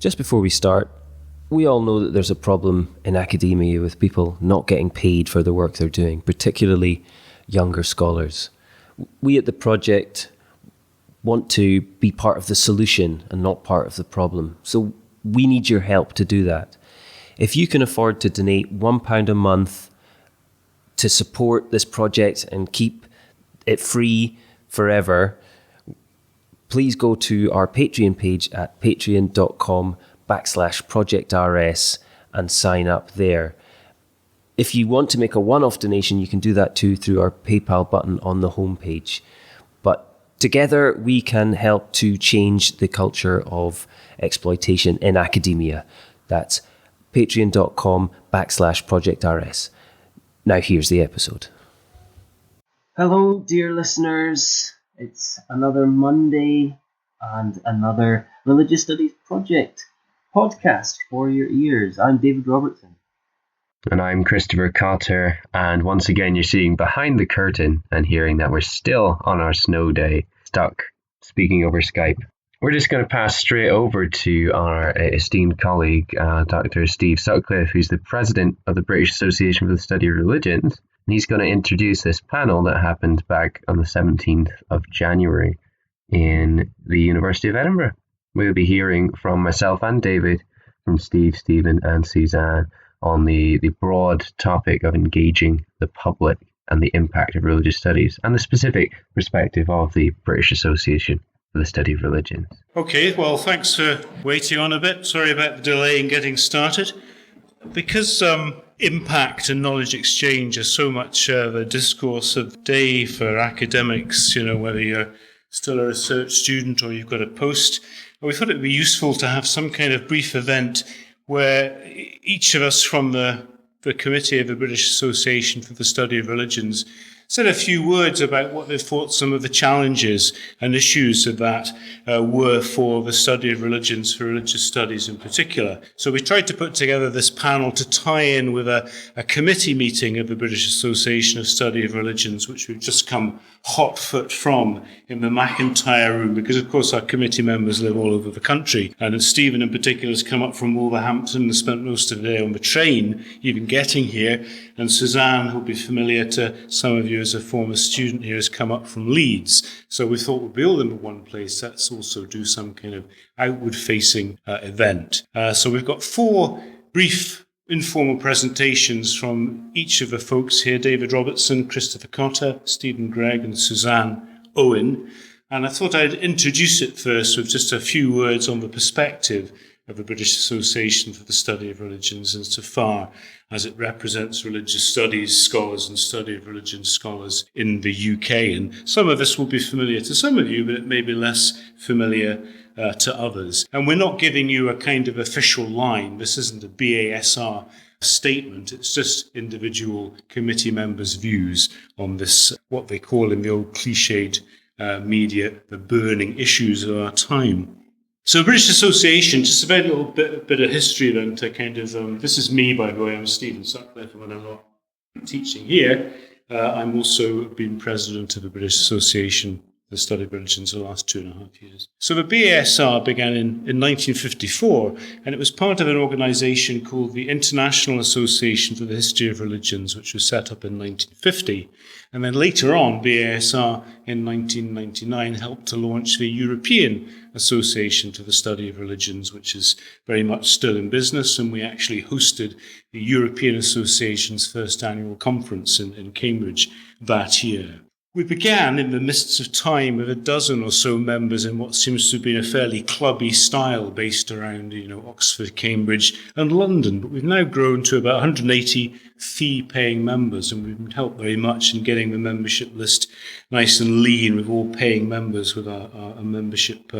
Just before we start, we all know that there's a problem in academia with people not getting paid for the work they're doing, particularly younger scholars. We at the project want to be part of the solution and not part of the problem. So we need your help to do that. If you can afford to donate £1 a month to support this project and keep it free forever, please go to our Patreon page at patreon.com/projectrs and sign up there. If you want to make a one-off donation, you can do that too through our PayPal button on the homepage. But together we can help to change the culture of exploitation in academia. That's patreon.com/projectrs. Now here's the episode. Hello, dear listeners. It's another Monday and another Religious Studies Project podcast for your ears. I'm David Robertson. And I'm Christopher Cotter, and once again you're seeing behind the curtain and hearing that we're still on our snow day, stuck speaking over Skype. We're just going to pass straight over to our esteemed colleague, Dr. Steve Sutcliffe, who's the president of the British Association for the Study of Religions. And he's going to introduce this panel that happened back on the 17th of January in the University of Edinburgh. We'll be hearing from myself and David, from Steve, Stephen and Suzanne on the broad topic of engaging the public and the impact of religious studies and the specific perspective of the British Association for the Study of Religions. Okay, well, thanks for waiting on a bit. Sorry about the delay in getting started. Because impact and knowledge exchange are so much the discourse of the day for academics, whether you're still a research student or you've got a post, we thought it would be useful to have some kind of brief event where each of us from the committee of the British Association for the Study of Religions said a few words about what they thought some of the challenges and issues of that were for the study of religions, for religious studies in particular. So we tried to put together this panel to tie in with a committee meeting of the British Association of Study of Religions, which we've just come hot foot from in the McIntyre room, because of course our committee members live all over the country. And Stephen in particular has come up from Wolverhampton and spent most of the day on the train, even getting here. And Suzanne, who'll be familiar to some of you as a former student here, has come up from Leeds. So we thought we'd be all in one place. Let's also do some kind of outward-facing event. So we've got 4 brief informal presentations from each of the folks here: David Robertson, Christopher Cotter, Stephen Gregg and Suzanne Owen. And I thought I'd introduce it first with just a few words on the perspective of the British Association for the Study of Religions insofar as it represents religious studies scholars and study of religion scholars in the UK. And some of this will be familiar to some of you, but it may be less familiar to others. And we're not giving you a kind of official line. This isn't a BASR statement. It's just individual committee members' views on this, what they call in the old cliched media, the burning issues of our time. So British Association, just a very little bit of history then to kind of, this is me, by the way, I'm Stephen Sutcliffe, and when I'm not teaching here, I'm also been president of the British Association for the Study of Religions for the last 2.5 years. So the BASR began in 1954, and it was part of an organisation called the International Association for the History of Religions, which was set up in 1950. And then later on, BASR in 1999 helped to launch the European Association to the Study of Religions, which is very much still in business. And we actually hosted the European Association's first annual conference in Cambridge that year. We began in the midst of time with a dozen or so members in what seems to have been a fairly clubby style based around, Oxford, Cambridge and London. But we've now grown to about 180 fee-paying members, and we've been helped very much in getting the membership list nice and lean with all paying members, with our membership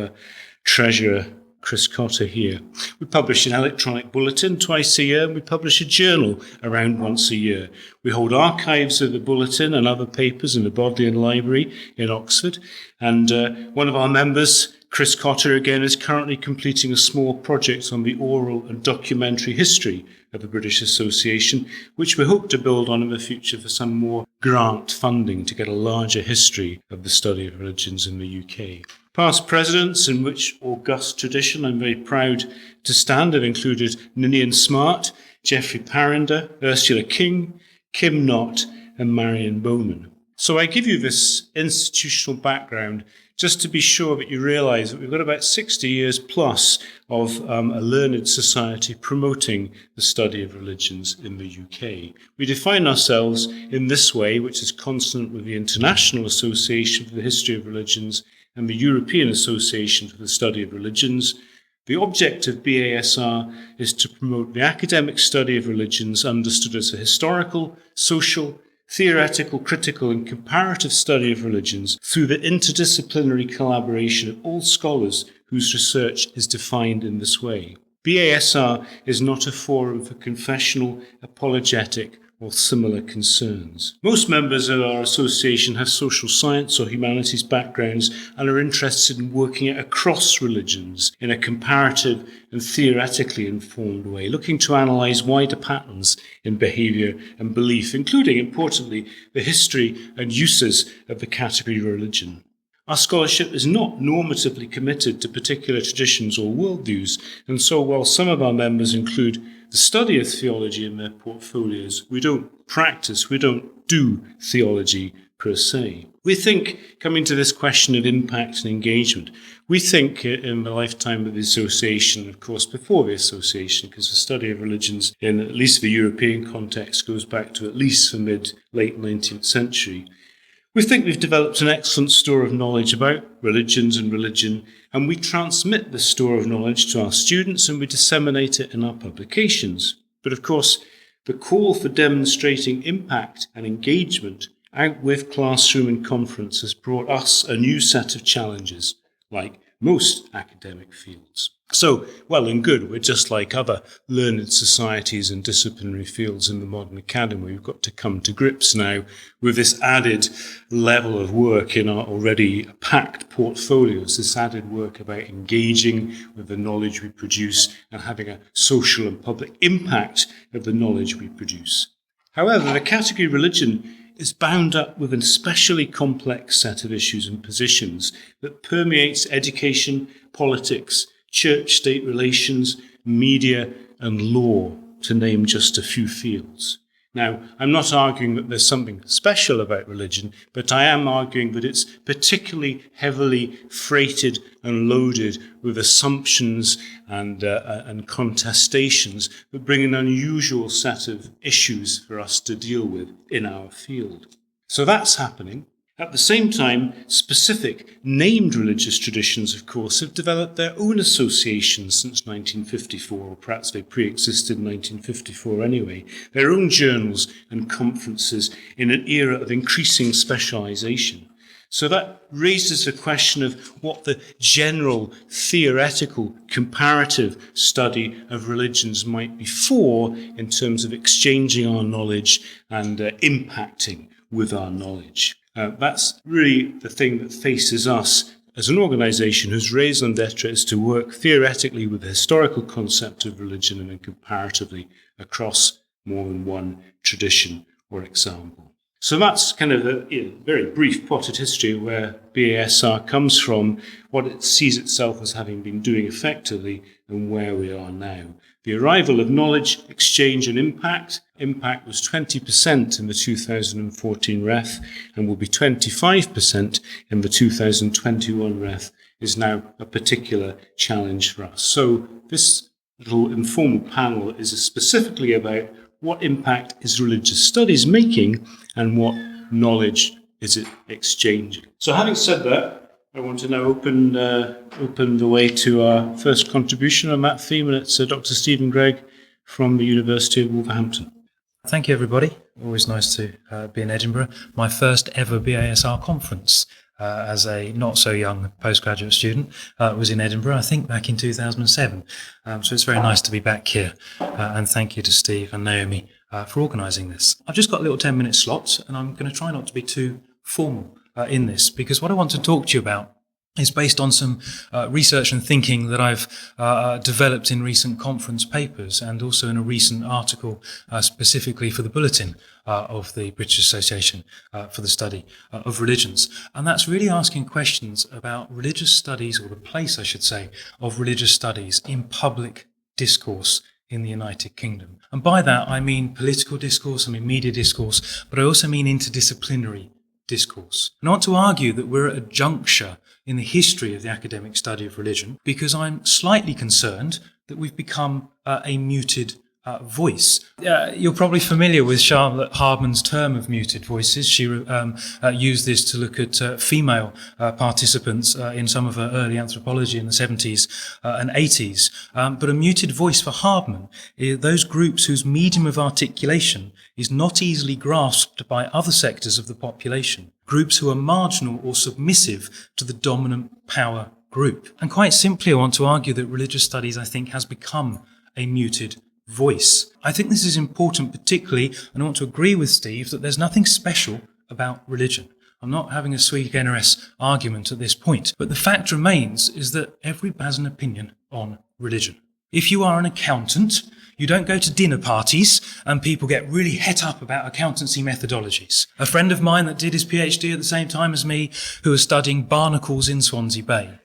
treasurer, Chris Cotter here. We publish an electronic bulletin twice a year, and we publish a journal around once a year. We hold archives of the bulletin and other papers in the Bodleian Library in Oxford. And one of our members, Chris Cotter, again, is currently completing a small project on the oral and documentary history of the British Association, which we hope to build on in the future for some more grant funding to get a larger history of the study of religions in the UK. Past presidents in which august tradition I'm very proud to stand have included Ninian Smart, Geoffrey Parinder, Ursula King, Kim Knott, and Marion Bowman. So I give you this institutional background just to be sure that you realise that we've got about 60 years plus of a learned society promoting the study of religions in the UK. We define ourselves in this way, which is consonant with the International Association for the History of Religions and the European Association for the Study of Religions. The object of BASR is to promote the academic study of religions understood as a historical, social, theoretical, critical and comparative study of religions through the interdisciplinary collaboration of all scholars whose research is defined in this way. BASR is not a forum for confessional, apologetic or similar concerns. Most members of our association have social science or humanities backgrounds and are interested in working across religions in a comparative and theoretically informed way, looking to analyse wider patterns in behaviour and belief, including, importantly, the history and uses of the category religion. Our scholarship is not normatively committed to particular traditions or worldviews, and so while some of our members include the study of theology in their portfolios, we don't do theology per se. We think, coming to this question of impact and engagement, we think in the lifetime of the association, of course before the association, because the study of religions in at least the European context goes back to at least the mid-late 19th century. We think we've developed an excellent store of knowledge about religions and religion, and we transmit this store of knowledge to our students and we disseminate it in our publications. But of course, the call for demonstrating impact and engagement out with classroom and conference has brought us a new set of challenges, like most academic fields. So, well and good, we're just like other learned societies and disciplinary fields in the modern academy. We've got to come to grips now with this added level of work in our already packed portfolios, this added work about engaging with the knowledge we produce and having a social and public impact of the knowledge we produce. However, the category religion is bound up with an especially complex set of issues and positions that permeates education, politics, church-state relations, media and law, to name just a few fields. Now, I'm not arguing that there's something special about religion, but I am arguing that it's particularly heavily freighted and loaded with assumptions and contestations that bring an unusual set of issues for us to deal with in our field. So that's happening. At the same time, specific named religious traditions, of course, have developed their own associations since 1954, or perhaps they pre-existed in 1954 anyway, their own journals and conferences in an era of increasing specialisation. So that raises the question of what the general theoretical comparative study of religions might be for in terms of exchanging our knowledge and impacting with our knowledge. That's really the thing that faces us as an organisation whose raison d'etre is to work theoretically with the historical concept of religion and then comparatively across more than one tradition or example. So that's kind of a very brief potted history of where BASR comes from, what it sees itself as having been doing effectively, and where we are now. The arrival of knowledge, exchange and impact. Impact was 20% in the 2014 REF and will be 25% in the 2021 REF, is now a particular challenge for us. So this little informal panel is specifically about what impact is religious studies making and what knowledge is it exchanging. So having said that, I want to now open the way to our first contribution on that theme, and it's Dr. Stephen Gregg from the University of Wolverhampton. Thank you, everybody. Always nice to be in Edinburgh. My first ever BASR conference as a not-so-young postgraduate student was in Edinburgh, I think back in 2007. So it's very nice to be back here. And thank you to Steve and Naomi for organising this. I've just got little 10-minute slots, and I'm going to try not to be too formal in this, because what I want to talk to you about is based on some research and thinking that I've developed in recent conference papers and also in a recent article specifically for the bulletin of the British Association for the Study of Religions. And that's really asking questions about religious studies, or the place, I should say, of religious studies in public discourse in the United Kingdom. And by that, I mean political discourse, I mean media discourse, but I also mean interdisciplinary discourse. And I want to argue that we're at a juncture in the history of the academic study of religion, because I'm slightly concerned that we've become a muted voice. You're probably familiar with Charlotte Hardman's term of muted voices. She used this to look at female participants in some of her early anthropology in the 70s and 80s. But a muted voice for Hardman is those groups whose medium of articulation is not easily grasped by other sectors of the population, groups who are marginal or submissive to the dominant power group. And quite simply, I want to argue that religious studies, I think, has become a muted voice. I think this is important particularly, and I want to agree with Steve, that there's nothing special about religion. I'm not having a sui generis argument at this point, but the fact remains is that everybody has an opinion on religion. If you are an accountant, you don't go to dinner parties and people get really het up about accountancy methodologies. A friend of mine that did his PhD at the same time as me, who was studying barnacles in Swansea Bay.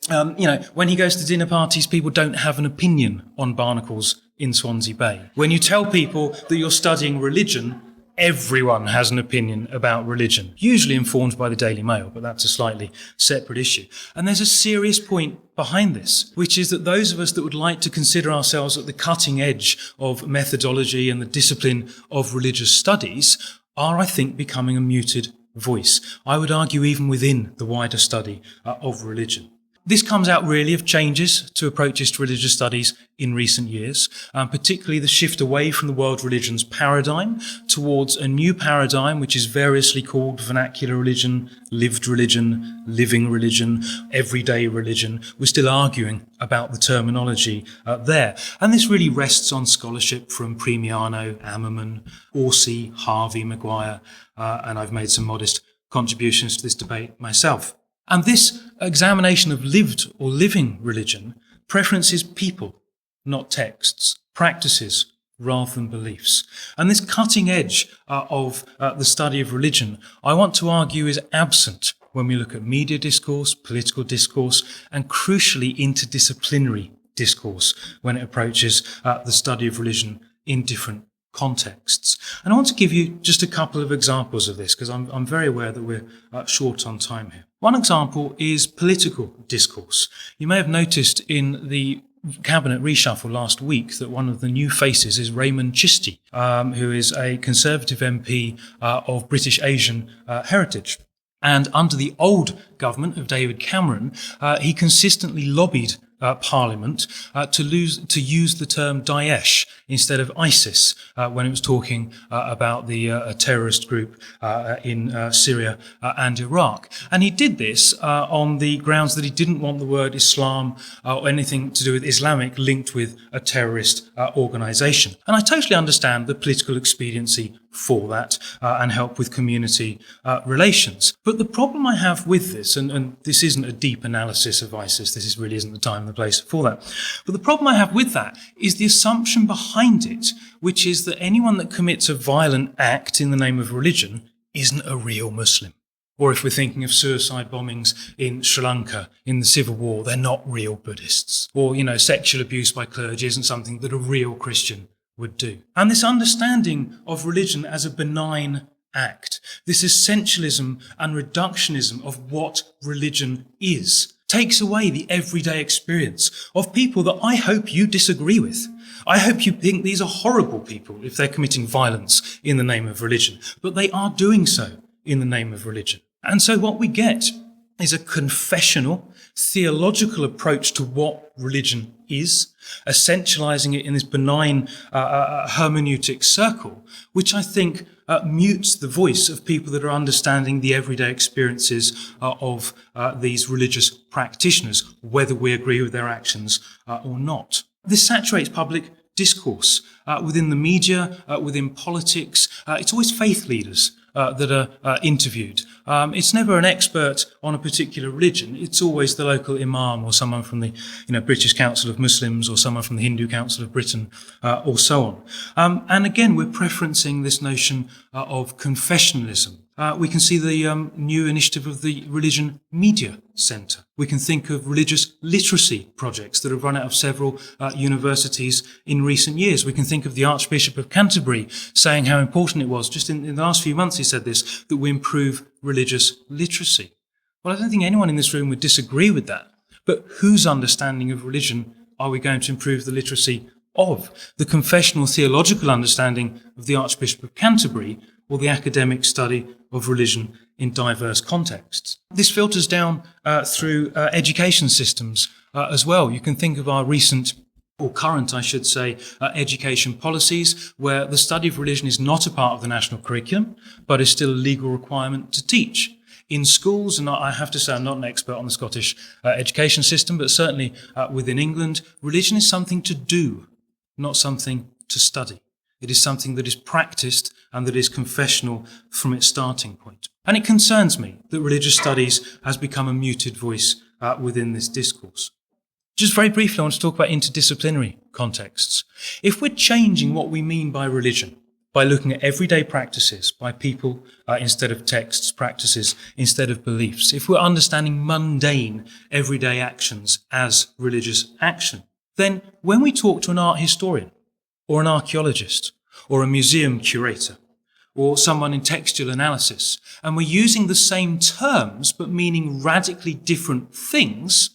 When he goes to dinner parties, people don't have an opinion on barnacles in Swansea Bay. When you tell people that you're studying religion, everyone has an opinion about religion, usually informed by the Daily Mail, but that's a slightly separate issue. And there's a serious point behind this, which is that those of us that would like to consider ourselves at the cutting edge of methodology and the discipline of religious studies are, I think, becoming a muted voice. I would argue even within the wider study of religion. This comes out really of changes to approaches to religious studies in recent years, particularly the shift away from the world religions paradigm towards a new paradigm which is variously called vernacular religion, living religion, everyday religion. We're still arguing about the terminology there. And this really rests on scholarship from Premiano, Ammerman, Orsi, Harvey, Maguire, and I've made some modest contributions to this debate myself. And this examination of lived or living religion preferences people, not texts, practices rather than beliefs. And this cutting edge of the study of religion, I want to argue, is absent when we look at media discourse, political discourse, and crucially interdisciplinary discourse when it approaches the study of religion in different contexts. And I want to give you just a couple of examples of this, because I'm very aware that we're short on time here. One example is political discourse. You may have noticed in the cabinet reshuffle last week that one of the new faces is Raymond Chistey, who is a Conservative MP of British Asian heritage. And under the old government of David Cameron, he consistently lobbied Parliament to use the term Daesh instead of ISIS when it was talking about the terrorist group in Syria and Iraq. And he did this on the grounds that he didn't want the word Islam or anything to do with Islamic linked with a terrorist organisation. And I totally understand the political expediency for that and help with community relations. But the problem I have with this, and this isn't a deep analysis of ISIS, this really isn't the time and the place for that, but the problem I have with that is the assumption behind it, which is that anyone that commits a violent act in the name of religion isn't a real Muslim. Or if we're thinking of suicide bombings in Sri Lanka in the Civil War, they're not real Buddhists. Or, sexual abuse by clergy isn't something that a real Christian would do. And this understanding of religion as a benign act, this essentialism and reductionism of what religion is, takes away the everyday experience of people that I hope you disagree with. I hope you think these are horrible people if they're committing violence in the name of religion, but they are doing so in the name of religion. And so what we get is a confessional, theological approach to what religion is, essentializing it in this benign hermeneutic circle, which I think mutes the voice of people that are understanding the everyday experiences of these religious practitioners, whether we agree with their actions or not. This saturates public discourse within the media, within politics. It's always faith leaders that are interviewed It's never an expert on a particular religion. It's always the local imam or someone from the British Council of Muslims or someone from the Hindu Council of Britain or so on. And again, we're preferencing this notion of confessionalism. We can see the new initiative of the Religion Media Centre. We can think of religious literacy projects that have run out of several universities in recent years. We can think of the Archbishop of Canterbury saying how important it was, just in the last few months he said this, that we improve religious literacy. Well, I don't think anyone in this room would disagree with that. But whose understanding of religion are we going to improve the literacy of? The confessional theological understanding of the Archbishop of Canterbury or the academic study of religion in diverse contexts? This filters down through education systems as well. You can think of our recent, or current, I should say, education policies, where the study of religion is not a part of the national curriculum, but is still a legal requirement to teach. In schools, and I have to say I'm not an expert on the Scottish education system, but certainly within England, religion is something to do, not something to study. It is something that is practiced and that is confessional from its starting point. And it concerns me that religious studies has become a muted voice within this discourse. Just very briefly, I want to talk about interdisciplinary contexts. If we're changing what we mean by religion, by looking at everyday practices, by people instead of texts, practices instead of beliefs, if we're understanding mundane everyday actions as religious action, then when we talk to an art historian, or an archaeologist, or a museum curator, or someone in textual analysis, and we're using the same terms but meaning radically different things,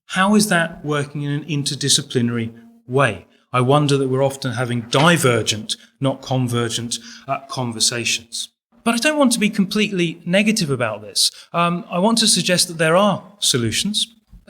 how is that working in an interdisciplinary way? I wonder that we're often having divergent, not convergent, conversations. But I don't want to be completely negative about this. I want to suggest that there are solutions.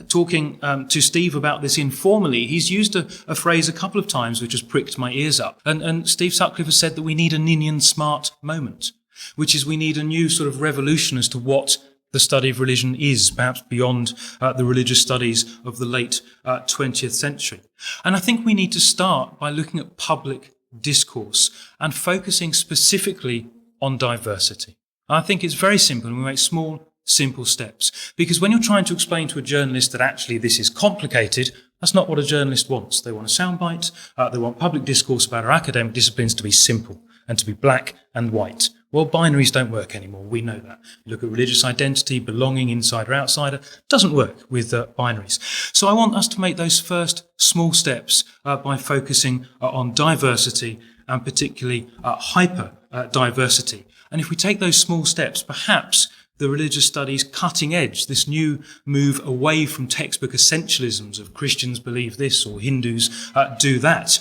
Talking to Steve about this informally, he's used a phrase a couple of times which has pricked my ears up. And Steve Sutcliffe has said that we need a Ninian Smart moment, which is we need a new sort of revolution as to what the study of religion is, perhaps beyond the religious studies of the late 20th century. And I think we need to start by looking at public discourse and focusing specifically on diversity. I think it's very simple, and we make small, simple steps. Because when you're trying to explain to a journalist that actually this is complicated, that's not what a journalist wants. They want a soundbite. They want public discourse about our academic disciplines to be simple and to be black and white. Well, binaries don't work anymore. We know that. You look at religious identity, belonging, insider, outsider, doesn't work with binaries. So I want us to make those first small steps by focusing on diversity and particularly hyper diversity. And if we take those small steps, perhaps the religious studies cutting edge, this new move away from textbook essentialisms of Christians believe this or Hindus do that,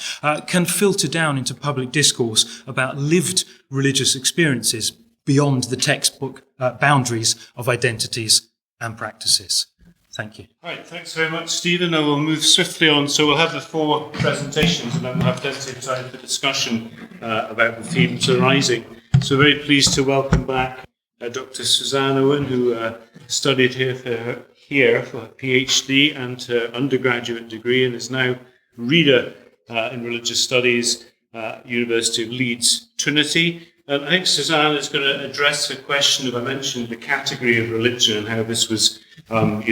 can filter down into public discourse about lived religious experiences beyond the textbook boundaries of identities and practices. Thank you. All right, thanks very much, Stephen. I will move swiftly on. So we'll have the 4 presentations and then we'll have plenty of time for discussion about the themes arising. So very pleased to welcome back Dr. Suzanne Owen, who studied here for her PhD and her undergraduate degree and is now reader in religious studies, University of Leeds, Trinity. And I think Suzanne is going to address the question of, I mentioned the category of religion and how this was, an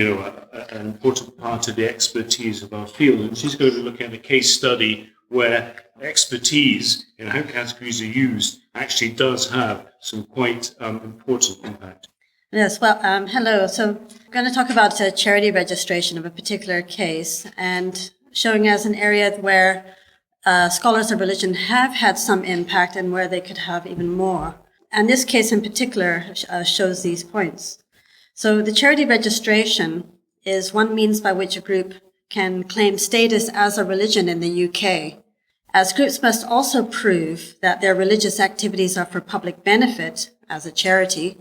important part of the expertise of our field. And she's going to look at a case study where expertise in how categories are used actually does have some quite important impact. Yes, well, hello. So I'm going to talk about charity registration of a particular case and showing as an area where scholars of religion have had some impact and where they could have even more. And this case in particular shows these points. So the charity registration is one means by which a group can claim status as a religion in the UK, as groups must also prove that their religious activities are for public benefit as a charity.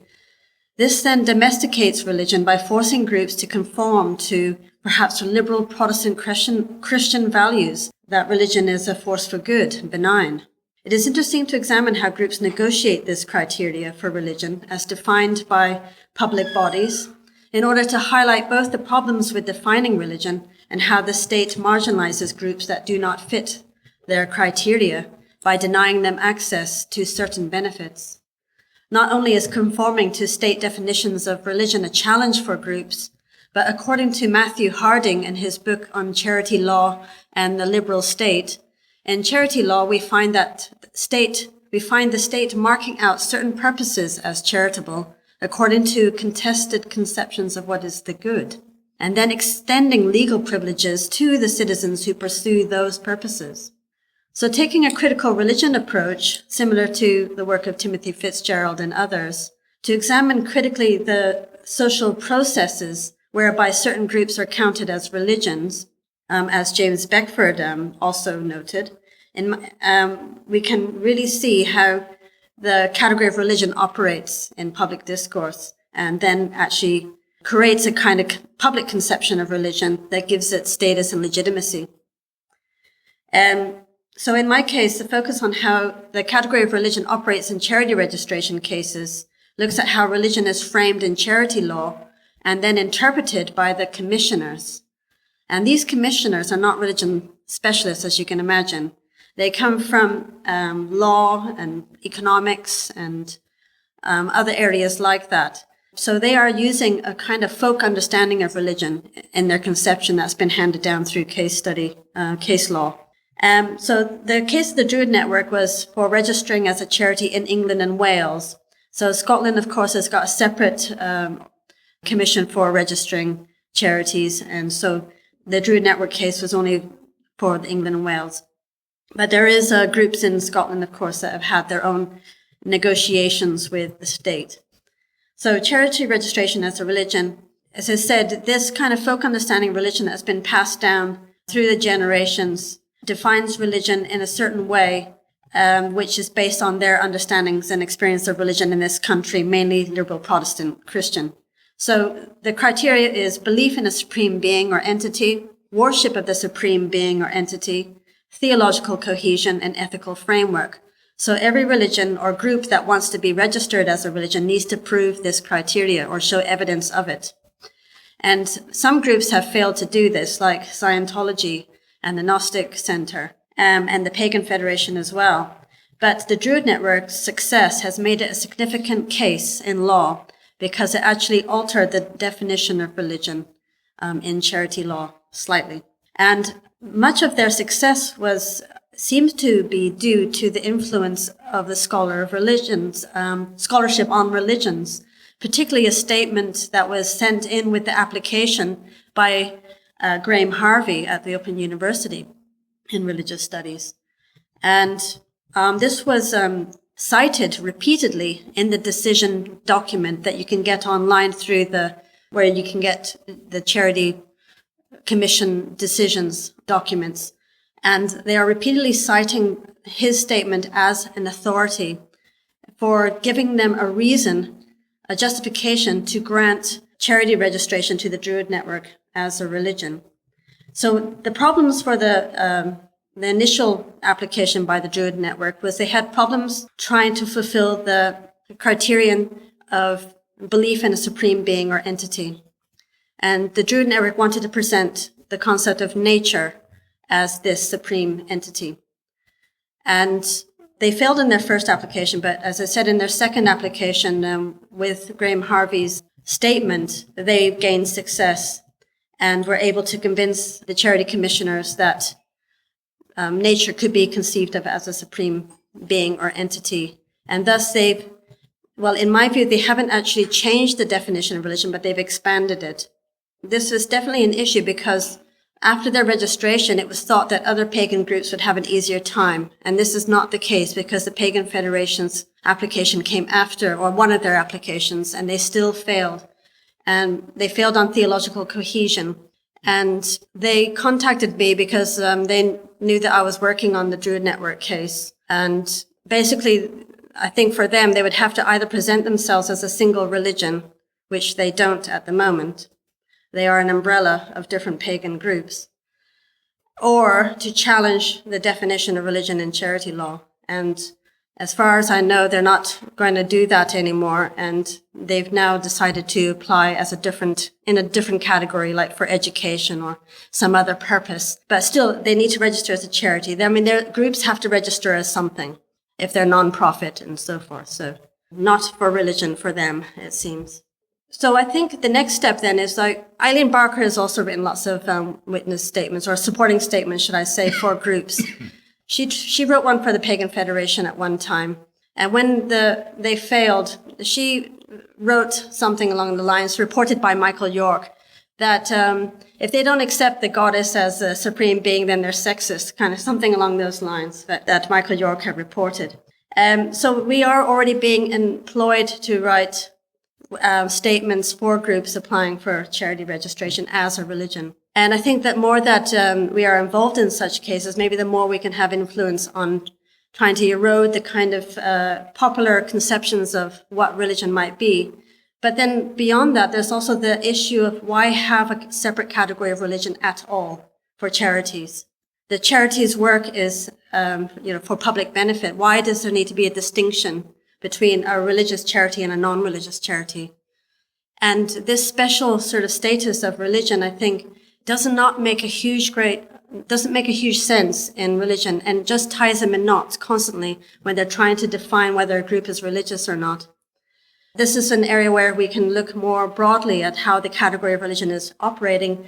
This then domesticates religion by forcing groups to conform to perhaps liberal Protestant Christian values, that religion is a force for good, benign. It is interesting to examine how groups negotiate this criteria for religion as defined by public bodies in order to highlight both the problems with defining religion and how the state marginalizes groups that do not fit their criteria by denying them access to certain benefits. not only is conforming to state definitions of religion a challenge for groups, but according to Matthew Harding in his book on charity law and the liberal state, in charity law we find the state marking out certain purposes as charitable according to contested conceptions of what is the good, and then extending legal privileges to the citizens who pursue those purposes. So taking a critical religion approach, similar to the work of Timothy Fitzgerald and others, to examine critically the social processes whereby certain groups are counted as religions, as James Beckford also noted, we can really see how the category of religion operates in public discourse and then actually creates a kind of public conception of religion that gives it status and legitimacy. So in my case, the focus on how the category of religion operates in charity registration cases looks at how religion is framed in charity law and then interpreted by the commissioners. And these commissioners are not religion specialists, as you can imagine. They come from law and economics and other areas like that. So they are using a kind of folk understanding of religion in their conception that's been handed down through case law. So the case of the Druid Network was for registering as a charity in England and Wales. So Scotland, of course, has got a separate commission for registering charities. And so the Druid Network case was only for England and Wales. But there is groups in Scotland, of course, that have had their own negotiations with the state. So charity registration as a religion, as I said, this kind of folk understanding of religion that's been passed down through the generations defines religion in a certain way, which is based on their understandings and experience of religion in this country, mainly liberal Protestant Christian. So the criteria is belief in a supreme being or entity, worship of the supreme being or entity, theological cohesion, and ethical framework. So every religion or group that wants to be registered as a religion needs to prove this criteria or show evidence of it. And some groups have failed to do this, like Scientology and the Gnostic Center, and the Pagan Federation as well. But the Druid Network's success has made it a significant case in law because it actually altered the definition of religion in charity law slightly. And much of their success seems to be due to the influence of the scholarship on religions, particularly a statement that was sent in with the application by Graham Harvey at the Open University in religious studies. And this was cited repeatedly in the decision document that you can get online where you can get the Charity Commission decisions documents. And they are repeatedly citing his statement as an authority for giving them a reason, a justification to grant charity registration to the Druid Network as a religion. So the problems for the initial application by the Druid Network was they had problems trying to fulfill the criterion of belief in a supreme being or entity. And the Druid Network wanted to present the concept of nature as this supreme entity. And they failed in their first application, but as I said, in their second application with Graham Harvey's statement, they gained success and were able to convince the charity commissioners that nature could be conceived of as a supreme being or entity. And thus in my view, they haven't actually changed the definition of religion, but they've expanded it. This was definitely an issue because after their registration, it was thought that other pagan groups would have an easier time. And this is not the case because the Pagan Federation's application came after, or one of their applications, and they still failed. And they failed on theological cohesion. And they contacted me because they knew that I was working on the Druid Network case. And basically, I think for them, they would have to either present themselves as a single religion, which they don't at the moment. They are an umbrella of different pagan groups, or to challenge the definition of religion in charity law. And as far as I know, they're not going to do that anymore. And they've now decided to apply in a different category, like for education or some other purpose. But still, they need to register as a charity. I mean, their groups have to register as something if they're non-profit and so forth. So not for religion for them, it seems. So I think the next step then is like Eileen Barker has also written lots of witness statements or supporting statements, should I say, for groups. She wrote one for the Pagan Federation at one time. And when they failed, she wrote something along the lines reported by Michael York that if they don't accept the goddess as a supreme being, then they're sexist, kind of something along those lines that Michael York had reported. So we are already being employed to write statements for groups applying for charity registration as a religion. And I think that more that we are involved in such cases, maybe the more we can have influence on trying to erode the kind of popular conceptions of what religion might be. But then beyond that, there's also the issue of why have a separate category of religion at all for charities. The charities' work is, for public benefit. Why does there need to be a distinction between a religious charity and a non-religious charity? And this special sort of status of religion, I think, doesn't make a huge sense in religion and just ties them in knots constantly when they're trying to define whether a group is religious or not. This is an area where we can look more broadly at how the category of religion is operating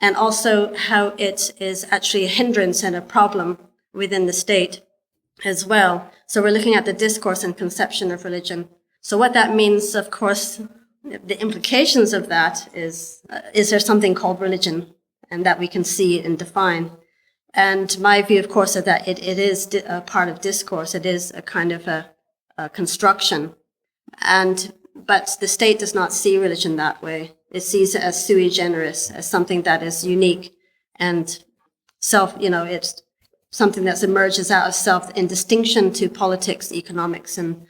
and also how it is actually a hindrance and a problem within the state as well. So we're looking at the discourse and conception of religion. So what that means, of course, the implications of that is there something called religion and that we can see and define? And my view, of course, is that it is a part of discourse. It is a kind of a construction. But the state does not see religion that way. It sees it as sui generis, as something that is unique and it's something that emerges out of self in distinction to politics, economics, and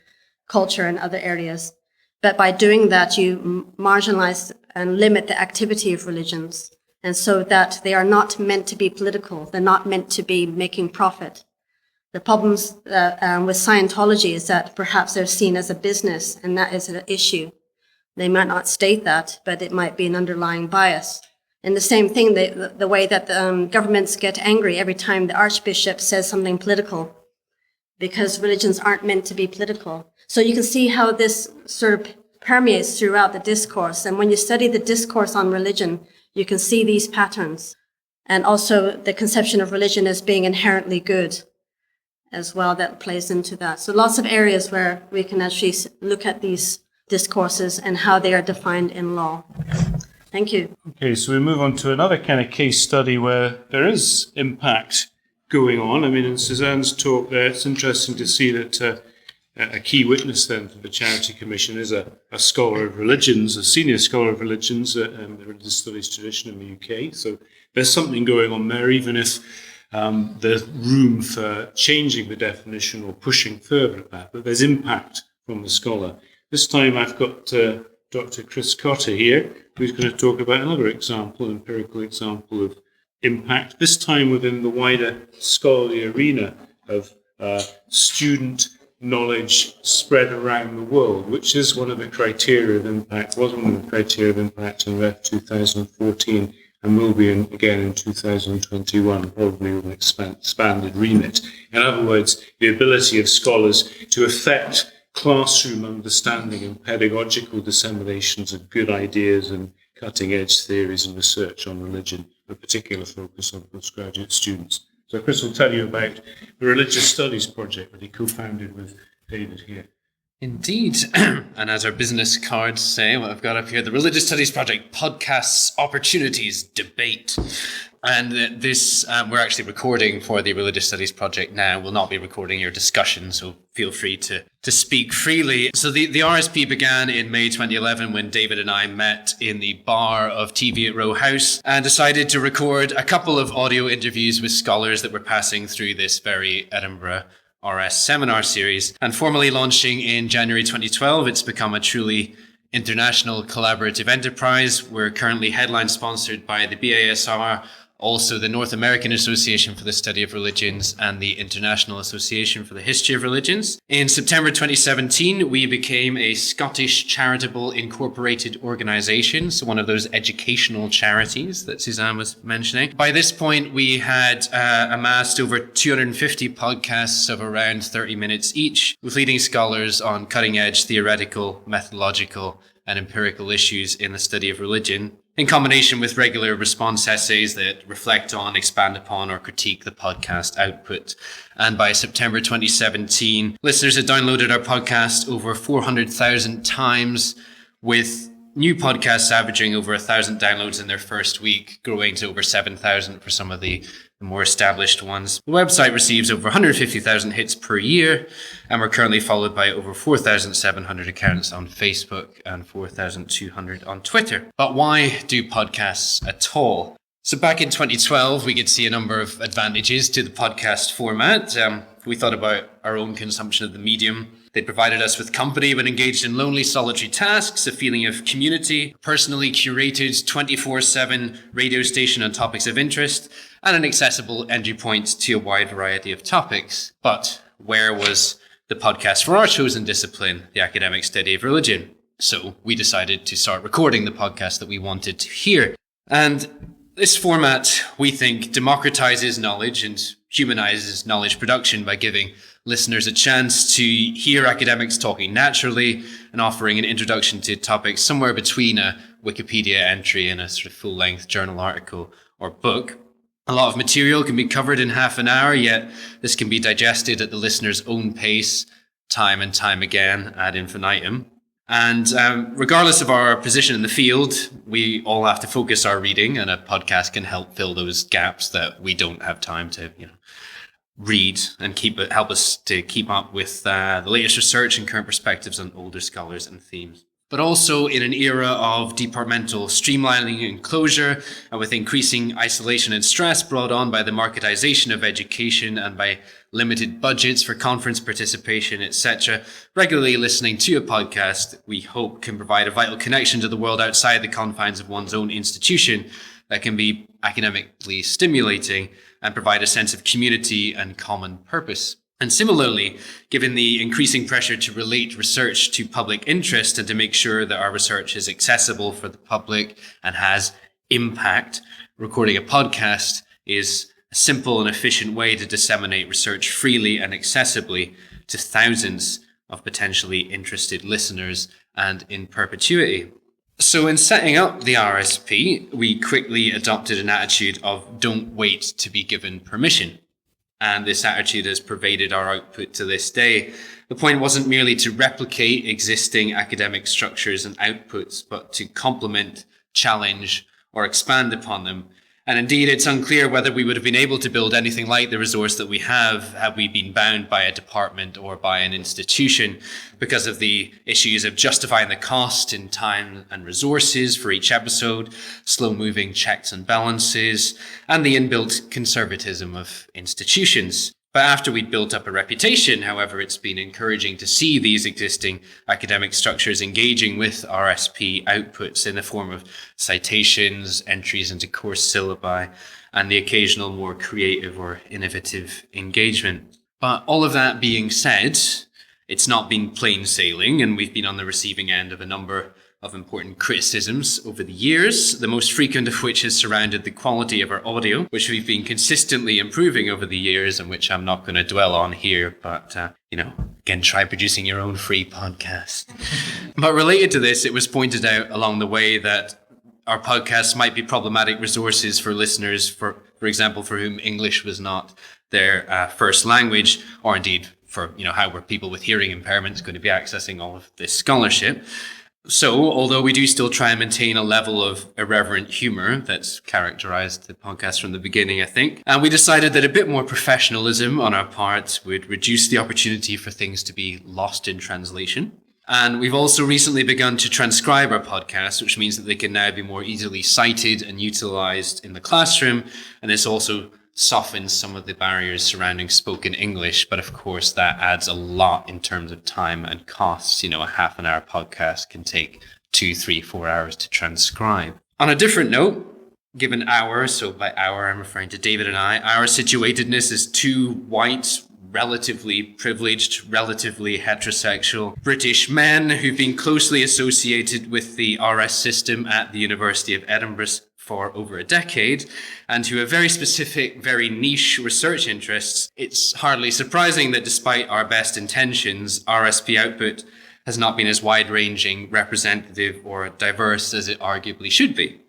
culture and other areas. But by doing that, you marginalize and limit the activity of religions, and so that they are not meant to be political. They're not meant to be making profit. The problems with Scientology is that perhaps they're seen as a business, and that is an issue. They might not state that, but it might be an underlying bias. And the same thing, the way that the governments get angry every time the archbishop says something political, because religions aren't meant to be political. So you can see how this sort of permeates throughout the discourse. And when you study the discourse on religion, you can see these patterns. And also the conception of religion as being inherently good as well, that plays into that. So lots of areas where we can actually look at these discourses and how they are defined in law. Thank you. Okay, so we move on to another kind of case study where there is impact going on. I mean, in Suzanne's talk there, it's interesting to see that a key witness then for the Charity Commission is a scholar of religions, a senior scholar of religions in the religious studies tradition in the UK. So there's something going on there, even if there's room for changing the definition or pushing further at that. But there's impact from the scholar. This time I've got Dr. Chris Cotter here, who's going to talk about another example, empirical example of impact, this time within the wider scholarly arena of student knowledge spread around the world, which is one of the criteria of impact, was one of the criteria of impact in REF 2014 and will be again in 2021, probably with an expanded remit. In other words, the ability of scholars to affect classroom understanding and pedagogical disseminations of good ideas and cutting-edge theories and research on religion, with particular focus on postgraduate students. So Chris will tell you about the Religious Studies project that he co-founded with David here. Indeed. And as our business cards say, what I've got up here, the Religious Studies Project podcasts, opportunities, debate. And this, we're actually recording for the Religious Studies Project now. We'll not be recording your discussion, so feel free to speak freely. So the RSP began in May 2011 when David and I met in the bar of TV at Row House and decided to record a couple of audio interviews with scholars that were passing through this very Edinburgh RS seminar series. And formally launching in January 2012, it's become a truly international collaborative enterprise. We're currently headline sponsored by the BASR, also the North American Association for the Study of Religions and the International Association for the History of Religions. In September 2017, we became a Scottish charitable incorporated organisation, so one of those educational charities that Suzanne was mentioning. By this point, we had amassed over 250 podcasts of around 30 minutes each, with leading scholars on cutting-edge theoretical, methodological, and empirical issues in the study of religion, in combination with regular response essays that reflect on, expand upon, or critique the podcast output. And by September 2017, listeners had downloaded our podcast over 400,000 times, with new podcasts averaging over 1,000 downloads in their first week, growing to over 7,000 for some of the more established ones. The website receives over 150,000 hits per year, and we're currently followed by over 4,700 accounts on Facebook and 4,200 on Twitter. But why do podcasts at all? So back in 2012, we could see a number of advantages to the podcast format. We thought about our own consumption of the medium. They provided us with company when engaged in lonely, solitary tasks, a feeling of community, a personally curated 24/7 radio station on topics of interest, and an accessible entry point to a wide variety of topics. But where was the podcast for our chosen discipline, the academic study of religion? So we decided to start recording the podcast that we wanted to hear. And this format, we think, democratizes knowledge and humanizes knowledge production by giving listeners a chance to hear academics talking naturally and offering an introduction to topics somewhere between a Wikipedia entry and a sort of full-length journal article or book. A lot of material can be covered in half an hour, yet this can be digested at the listener's own pace, time and time again, ad infinitum. And regardless of our position in the field, we all have to focus our reading, and a podcast can help fill those gaps that we don't have time to, read and help us to keep up with the latest research and current perspectives on older scholars and themes. But also in an era of departmental streamlining and closure, and with increasing isolation and stress brought on by the marketization of education and by limited budgets for conference participation, etc., regularly listening to a podcast, we hope, can provide a vital connection to the world outside the confines of one's own institution that can be academically stimulating and provide a sense of community and common purpose. And similarly, given the increasing pressure to relate research to public interest and to make sure that our research is accessible for the public and has impact, recording a podcast is a simple and efficient way to disseminate research freely and accessibly to thousands of potentially interested listeners and in perpetuity. So in setting up the RSP, we quickly adopted an attitude of don't wait to be given permission. And this attitude has pervaded our output to this day. The point wasn't merely to replicate existing academic structures and outputs, but to complement, challenge, or expand upon them. And indeed, it's unclear whether we would have been able to build anything like the resource that we have had we been bound by a department or by an institution, because of the issues of justifying the cost in time and resources for each episode, slow-moving checks and balances, and the inbuilt conservatism of institutions. But after we'd built up a reputation, however, it's been encouraging to see these existing academic structures engaging with RSP outputs in the form of citations, entries into course syllabi, and the occasional more creative or innovative engagement. But all of that being said, it's not been plain sailing, and we've been on the receiving end of a number of important criticisms over the years, the most frequent of which has surrounded the quality of our audio, which we've been consistently improving over the years and which I'm not going to dwell on here, but, again, try producing your own free podcast. But related to this, it was pointed out along the way that our podcasts might be problematic resources for listeners, for example, for whom English was not their first language, or indeed for, how were people with hearing impairments going to be accessing all of this scholarship. So, although we do still try and maintain a level of irreverent humor that's characterized the podcast from the beginning, I think, and we decided that a bit more professionalism on our part would reduce the opportunity for things to be lost in translation. And we've also recently begun to transcribe our podcasts, which means that they can now be more easily cited and utilized in the classroom. And this also softens some of the barriers surrounding spoken English. But of course, that adds a lot in terms of time and costs. A half an hour podcast can take 2, 3, 4 hours to transcribe. On a different note, Given our, so by our I'm referring to David and I, our situatedness as two white, relatively privileged, relatively heterosexual British men who've been closely associated with the RS system at the University of Edinburgh for over a decade, and who have very specific, very niche research interests, it's hardly surprising that despite our best intentions, RSP output has not been as wide-ranging, representative, or diverse as it arguably should be.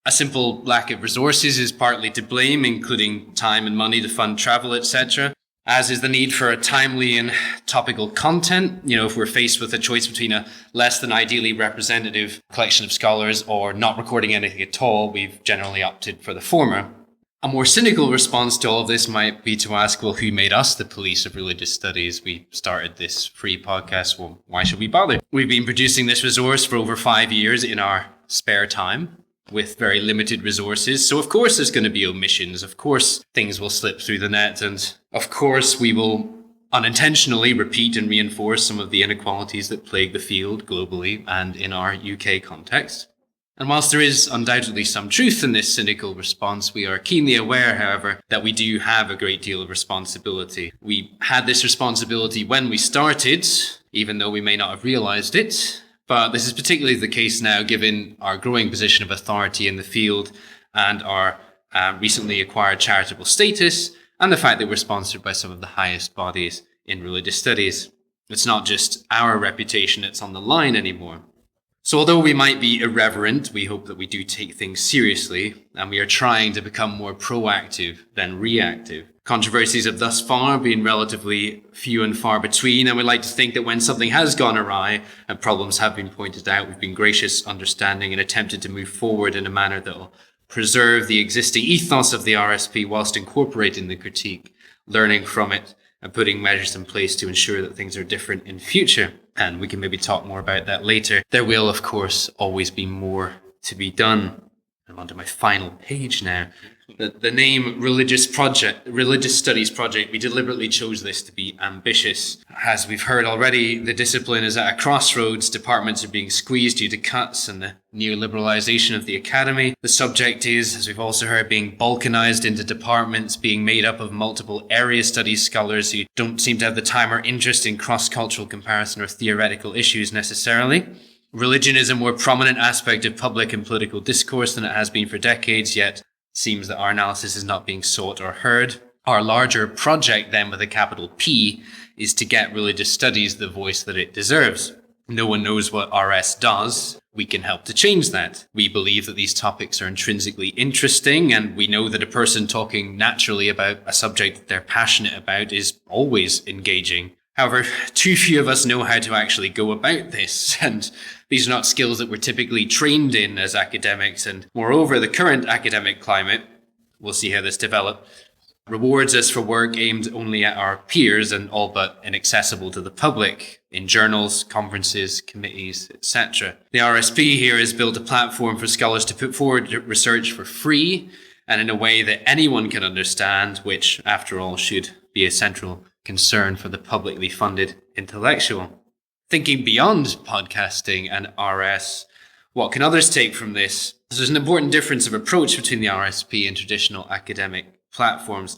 A simple lack of resources is partly to blame, including time and money to fund travel, etc., as is the need for a timely and topical content. If we're faced with a choice between a less than ideally representative collection of scholars or not recording anything at all, we've generally opted for the former. A more cynical response to all of this might be to ask, well, who made us the police of religious studies? We started this free podcast. Well, why should we bother? We've been producing this resource for over 5 years in our spare time, with very limited resources. So of course there's going to be omissions. Of course things will slip through the net. And of course we will unintentionally repeat and reinforce some of the inequalities that plague the field globally and in our UK context. And whilst there is undoubtedly some truth in this cynical response, we are keenly aware, however, that we do have a great deal of responsibility. We had this responsibility when we started, even though we may not have realized it. But this is particularly the case now, given our growing position of authority in the field and our recently acquired charitable status, and the fact that we're sponsored by some of the highest bodies in religious studies. It's not just our reputation that's on the line anymore. So although we might be irreverent, we hope that we do take things seriously, and we are trying to become more proactive than reactive. Controversies have thus far been relatively few and far between, and we like to think that when something has gone awry and problems have been pointed out, we've been gracious, understanding, and attempted to move forward in a manner that will preserve the existing ethos of the RSP whilst incorporating the critique, learning from it, and putting measures in place to ensure that things are different in future. And we can maybe talk more about that later. There will, of course, always be more to be done. I'm onto my final page now. The name Religious Studies Project, we deliberately chose this to be ambitious. As we've heard already, the discipline is at a crossroads. Departments are being squeezed due to cuts and the neoliberalization of the academy. The subject is, as we've also heard, being balkanized into departments, being made up of multiple area studies scholars who don't seem to have the time or interest in cross-cultural comparison or theoretical issues necessarily. Religion is a more prominent aspect of public and political discourse than it has been for decades, yet seems that our analysis is not being sought or heard. Our larger project, then, with a capital P, is to get religious studies the voice that it deserves. No one knows what RS does. We can help to change that. We believe that these topics are intrinsically interesting, and we know that a person talking naturally about a subject that they're passionate about is always engaging. However, too few of us know how to actually go about this, and these are not skills that we're typically trained in as academics, and moreover, the current academic climate, we'll see how this develops, rewards us for work aimed only at our peers and all but inaccessible to the public in journals, conferences, committees, etc. The RSP here has built a platform for scholars to put forward research for free and in a way that anyone can understand, which, after all, should be a central concern for the publicly funded intellectual. Thinking beyond podcasting and RS, what can others take from this? There's an important difference of approach between the RSP and traditional academic platforms.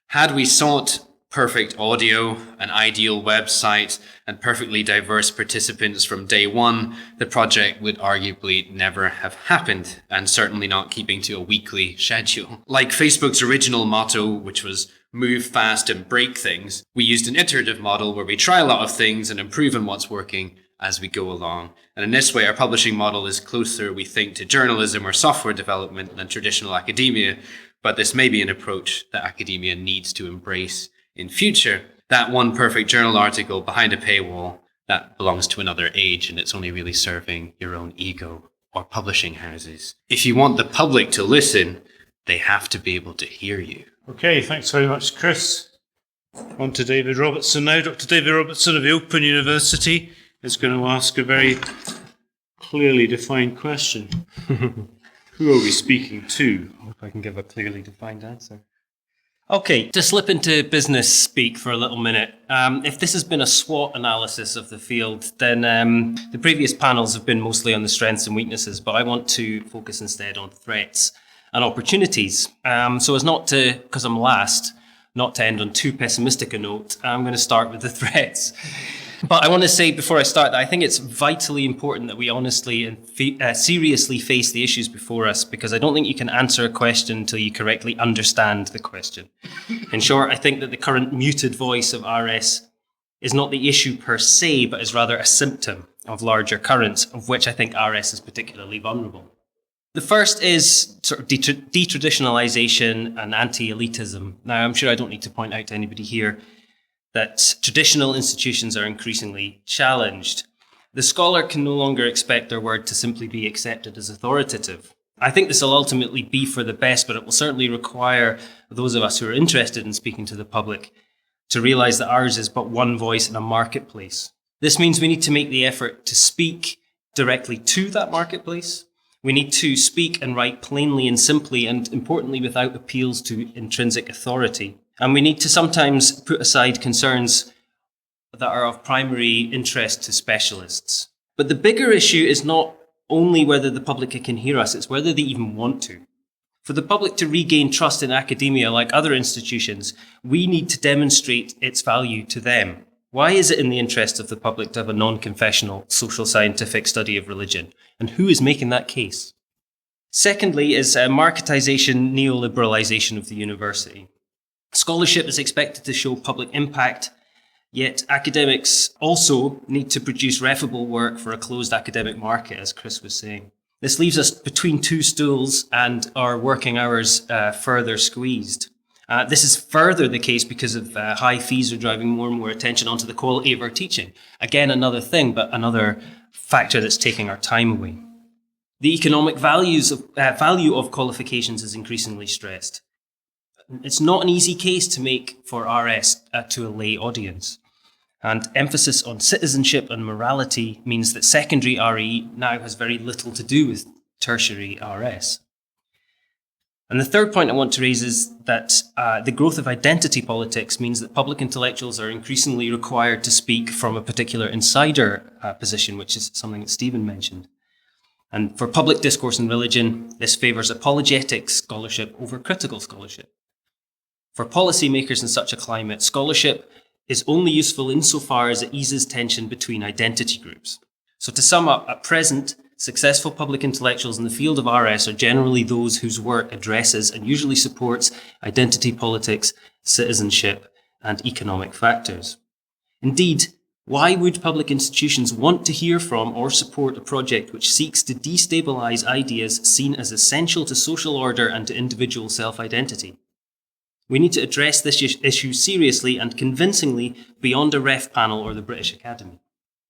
Had we sought perfect audio, an ideal website, and perfectly diverse participants from day one, the project would arguably never have happened, and certainly not keeping to a weekly schedule. Like Facebook's original motto, which was move fast and break things, we used an iterative model where we try a lot of things and improve on what's working as we go along. And in this way, our publishing model is closer, we think, to journalism or software development than traditional academia, but this may be an approach that academia needs to embrace in future. That one perfect journal article behind a paywall, that belongs to another age, and it's only really serving your own ego or publishing houses. If you want the public to listen, they have to be able to hear you. Okay, thanks very much, Chris. On to David Robertson now. Dr. David Robertson of the Open University is going to ask a very clearly defined question. Who are we speaking to? I hope I can give a clearly defined answer. Okay, to slip into business speak for a little minute. If this has been a SWOT analysis of the field, then the previous panels have been mostly on the strengths and weaknesses, but I want to focus instead on threats and opportunities. So as not to, because I'm last, not to end on too pessimistic a note, I'm going to start with the threats. But I want to say before I start that I think it's vitally important that we honestly and seriously face the issues before us, because I don't think you can answer a question until you correctly understand the question. In short, I think that the current muted voice of RS is not the issue per se, but is rather a symptom of larger currents, of which I think RS is particularly vulnerable. The first is sort of detraditionalization and anti-elitism. Now, I'm sure I don't need to point out to anybody here that traditional institutions are increasingly challenged. The scholar can no longer expect their word to simply be accepted as authoritative. I think this will ultimately be for the best, but it will certainly require those of us who are interested in speaking to the public to realize that ours is but one voice in a marketplace. This means we need to make the effort to speak directly to that marketplace. We need to speak and write plainly and simply, and importantly, without appeals to intrinsic authority. And we need to sometimes put aside concerns that are of primary interest to specialists. But the bigger issue is not only whether the public can hear us, it's whether they even want to. For the public to regain trust in academia, like other institutions, we need to demonstrate its value to them. Why is it in the interest of the public to have a non-confessional social scientific study of religion? And who is making that case? Secondly is marketization, neoliberalization of the university. Scholarship is expected to show public impact, yet academics also need to produce refable work for a closed academic market, as Chris was saying. This leaves us between two stools and our working hours further squeezed. This is further the case because of high fees are driving more and more attention onto the quality of our teaching. Again, another thing, but another factor that's taking our time away. The economic value of qualifications is increasingly stressed. It's not an easy case to make for RS to a lay audience. And emphasis on citizenship and morality means that secondary RE now has very little to do with tertiary RS. And the third point I want to raise is that the growth of identity politics means that public intellectuals are increasingly required to speak from a particular insider position, which is something that Stephen mentioned. And for public discourse and religion, this favours apologetic scholarship over critical scholarship. For policymakers in such a climate, scholarship is only useful insofar as it eases tension between identity groups. So to sum up, at present, successful public intellectuals in the field of RS are generally those whose work addresses and usually supports identity politics, citizenship, and economic factors. Indeed, why would public institutions want to hear from or support a project which seeks to destabilize ideas seen as essential to social order and to individual self-identity? We need to address this issue seriously and convincingly beyond a ref panel or the British Academy.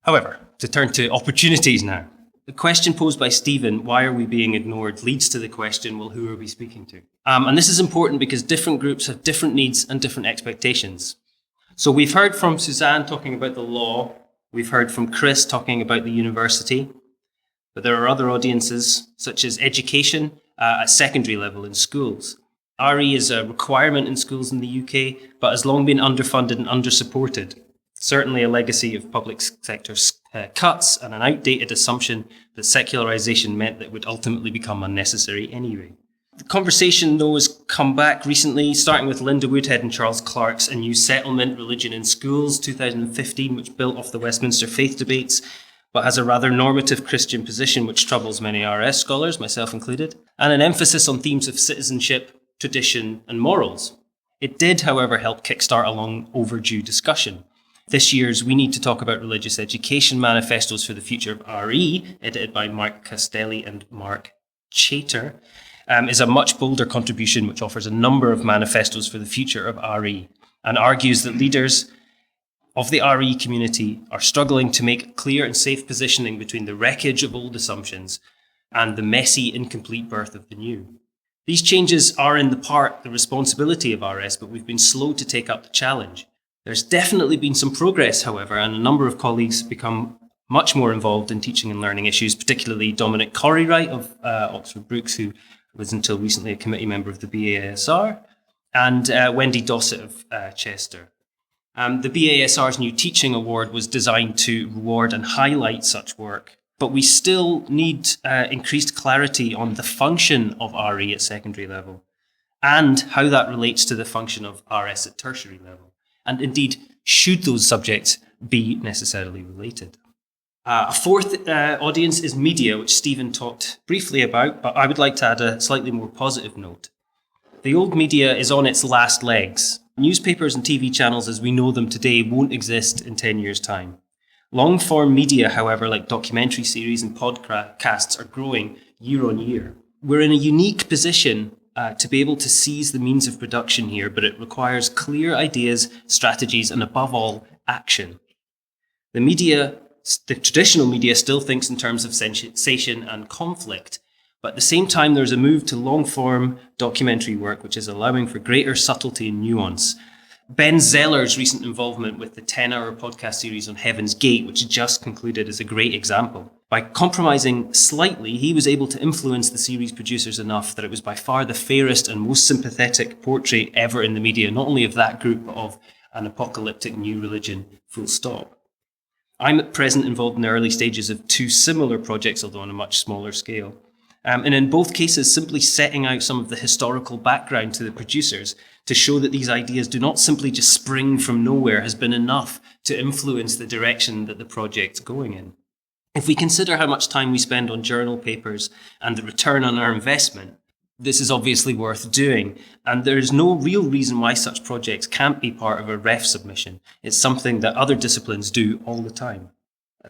However, to turn to opportunities now. The question posed by Stephen, why are we being ignored, leads to the question, well, who are we speaking to? And this is important because different groups have different needs and different expectations. So we've heard from Suzanne talking about the law. We've heard from Chris talking about the university. But there are other audiences, such as education at secondary level in schools. RE is a requirement in schools in the UK, but has long been underfunded and undersupported. Certainly a legacy of public sector cuts and an outdated assumption that secularization meant that it would ultimately become unnecessary anyway. The conversation, though, has come back recently, starting with Linda Woodhead and Charles Clarke's A New Settlement, Religion in Schools, 2015, which built off the Westminster faith debates, but has a rather normative Christian position which troubles many RS scholars, myself included, and an emphasis on themes of citizenship, tradition, and morals. It did, however, help kickstart a long overdue discussion. This year's We Need to Talk About Religious Education Manifestos for the Future of RE, edited by Mark Castelli and Mark Chater, is a much bolder contribution which offers a number of manifestos for the future of RE and argues that leaders of the RE community are struggling to make clear and safe positioning between the wreckage of old assumptions and the messy, incomplete birth of the new. These changes are in the part the responsibility of RS, but we've been slow to take up the challenge. There's definitely been some progress, however, and a number of colleagues have become much more involved in teaching and learning issues, particularly Dominic Corrywright of Oxford Brookes, who was until recently a committee member of the BASR, and Wendy Dossett of Chester. The BASR's new Teaching Award was designed to reward and highlight such work. But we still need increased clarity on the function of RE at secondary level and how that relates to the function of RS at tertiary level. And indeed, should those subjects be necessarily related? A fourth audience is media, which Stephen talked briefly about, but I would like to add a slightly more positive note. The old media is on its last legs. Newspapers and TV channels as we know them today won't exist in 10 years' time. Long-form media, however, like documentary series and podcasts, are growing year on year. We're in a unique position to be able to seize the means of production here, but it requires clear ideas, strategies, and above all, action. The traditional media still thinks in terms of sensation and conflict, but at the same time, there's a move to long-form documentary work, which is allowing for greater subtlety and nuance. Ben Zeller's recent involvement with the 10-hour podcast series on Heaven's Gate, which just concluded, is a great example. By compromising slightly, he was able to influence the series producers enough that it was by far the fairest and most sympathetic portrait ever in the media, not only of that group, but of an apocalyptic new religion, full stop. I'm at present involved in the early stages of two similar projects, although on a much smaller scale. And in both cases, simply setting out some of the historical background to the producers to show that these ideas do not simply just spring from nowhere has been enough to influence the direction that the project's going in. If we consider how much time we spend on journal papers and the return on our investment, this is obviously worth doing. And there is no real reason why such projects can't be part of a ref submission. It's something that other disciplines do all the time.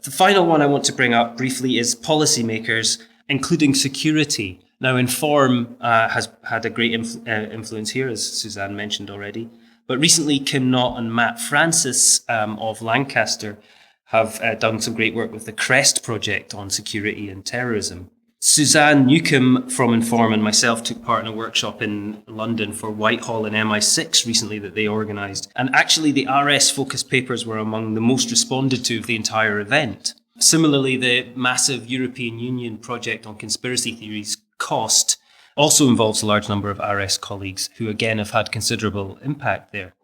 The final one I want to bring up briefly is policymakers, including security. Now, Inform has had a great influence here, as Suzanne mentioned already. But recently, Kim Knott and Matt Francis of Lancaster have done some great work with the CREST project on security and terrorism. Suzanne Newcomb from Inform and myself took part in a workshop in London for Whitehall and MI6 recently that they organised. And actually, the RS-focused papers were among the most responded to of the entire event. Similarly, the massive European Union project on conspiracy theories, COST, also involves a large number of RS colleagues who again have had considerable impact there.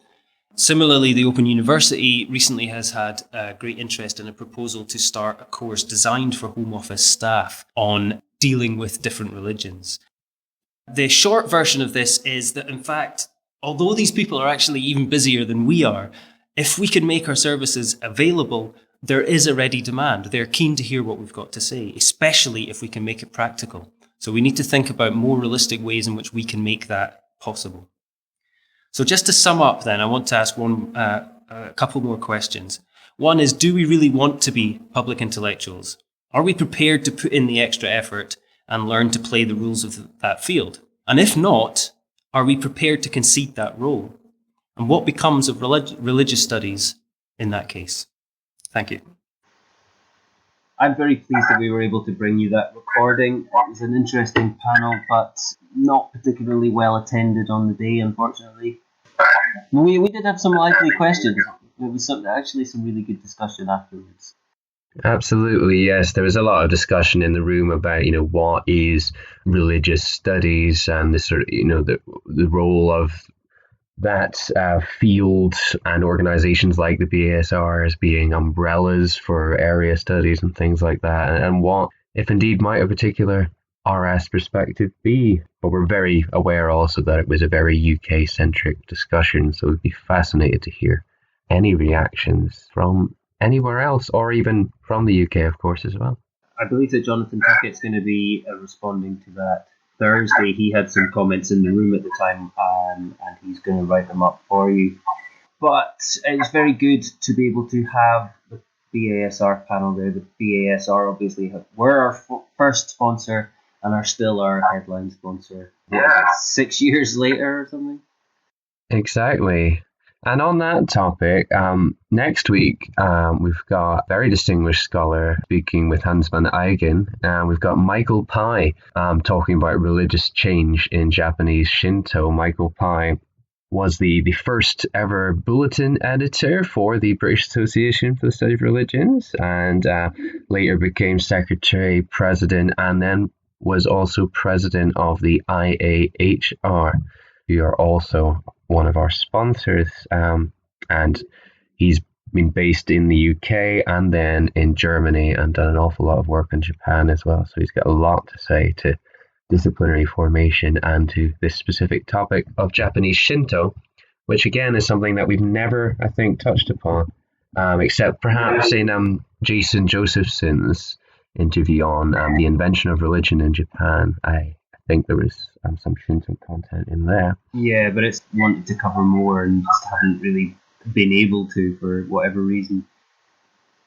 Similarly, the Open University recently has had great interest in a proposal to start a course designed for Home Office staff on dealing with different religions. The short version of this is that, in fact, although these people are actually even busier than we are, if we can make our services available, there is a ready demand. They're keen to hear what we've got to say, especially if we can make it practical. So we need to think about more realistic ways in which we can make that possible. So just to sum up then, I want to ask a couple more questions. One is, do we really want to be public intellectuals? Are we prepared to put in the extra effort and learn to play the rules of that field? And if not, are we prepared to concede that role? And what becomes of religious studies in that case? Thank you. I'm very pleased that we were able to bring you that recording. It was an interesting panel, but not particularly well attended on the day, unfortunately. We did have some lively questions. There was actually some really good discussion afterwards. Absolutely, yes. There was a lot of discussion in the room about, what is religious studies and the sort of, the role of that field and organizations like the BASR as being umbrellas for area studies and things like that, and what, if indeed, might a particular RS perspective be. But we're very aware also that it was a very UK-centric discussion, so we'd be fascinated to hear any reactions from anywhere else, or even from the UK, of course, as well. I believe that Jonathan Tuckett's going to be responding to that Thursday. He had some comments in the room at the time, and he's going to write them up for you. But it's very good to be able to have the BASR panel there. The BASR obviously were our first sponsor and are still our headline sponsor. 6 years later or something? Exactly. And on that topic, next week we've got a very distinguished scholar speaking with Hans van Eygen, and we've got Michael Pai talking about religious change in Japanese Shinto. Michael Pai was the first ever bulletin editor for the British Association for the Study of Religions, and later became secretary, president, and then was also president of the IAHR, who are also one of our sponsors, and he's been based in the UK and then in Germany, and done an awful lot of work in Japan as well. So he's got a lot to say to disciplinary formation and to this specific topic of Japanese Shinto, which again is something that we've never, I think, touched upon, except perhaps in Jason Josephson's interview on the invention of religion in Japan. I think there was some Shinto content in there. Yeah, but it's wanted to cover more and just haven't really been able to for whatever reason.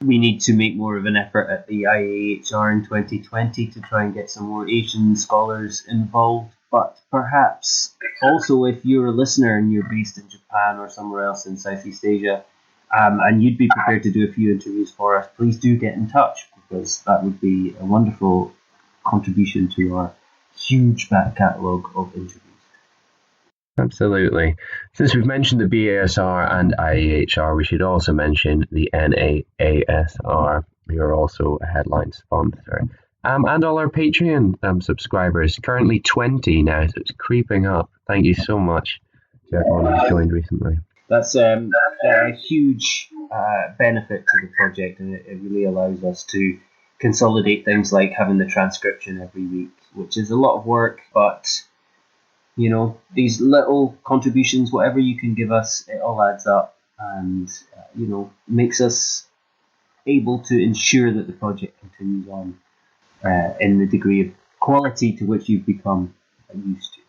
We need to make more of an effort at the IAHR in 2020 to try and get some more Asian scholars involved. But perhaps also if you're a listener and you're based in Japan or somewhere else in Southeast Asia, and you'd be prepared to do a few interviews for us, please do get in touch, because that would be a wonderful contribution to our huge back catalogue of interviews. Absolutely. Since we've mentioned the BASR and IAHR, we should also mention the NAASR. We are also a headline sponsor. And all our Patreon subscribers, currently 20 now, so it's creeping up. Thank you so much to everyone who's joined recently. That's a huge benefit to the project, and it really allows us to consolidate things like having the transcription every week, which is a lot of work, but you know, these little contributions, whatever you can give us, it all adds up, and you know, makes us able to ensure that the project continues on in the degree of quality to which you've become used to.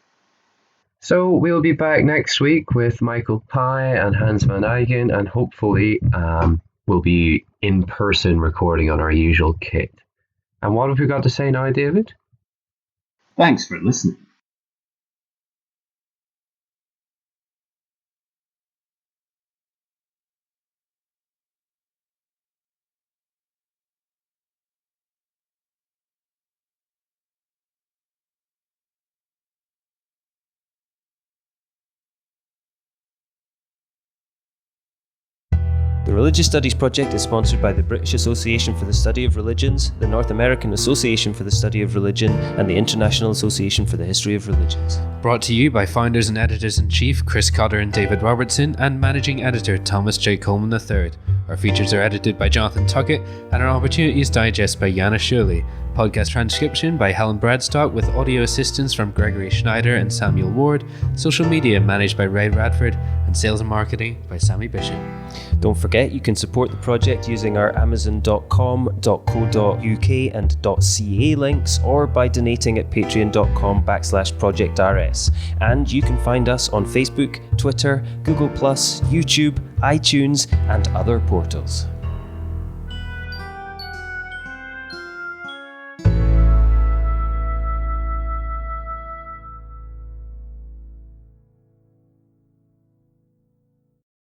So we'll be back next week with Michael Pye and Hans van Eygen, and hopefully we'll be in person recording on our usual kit. And what have we got to say now, David? Thanks for listening. The Religious Studies Project is sponsored by the British Association for the Study of Religions, the North American Association for the Study of Religion, and the International Association for the History of Religions. Brought to you by founders and editors-in-chief Chris Cotter and David Robertson, and managing editor Thomas J. Coleman III. Our features are edited by Jonathan Tuckett, and our opportunities digest by Jana Shirley. Podcast transcription by Helen Bradstock with audio assistance from Gregory Schneider and Samuel Ward. Social media managed by Ray Radford, and sales and marketing by Sammy Bishop. Don't forget, you can support the project using our amazon.com.co.uk and .ca links, or by donating at patreon.com/projectrs. And you can find us on Facebook, Twitter, Google+, YouTube, iTunes, and other portals.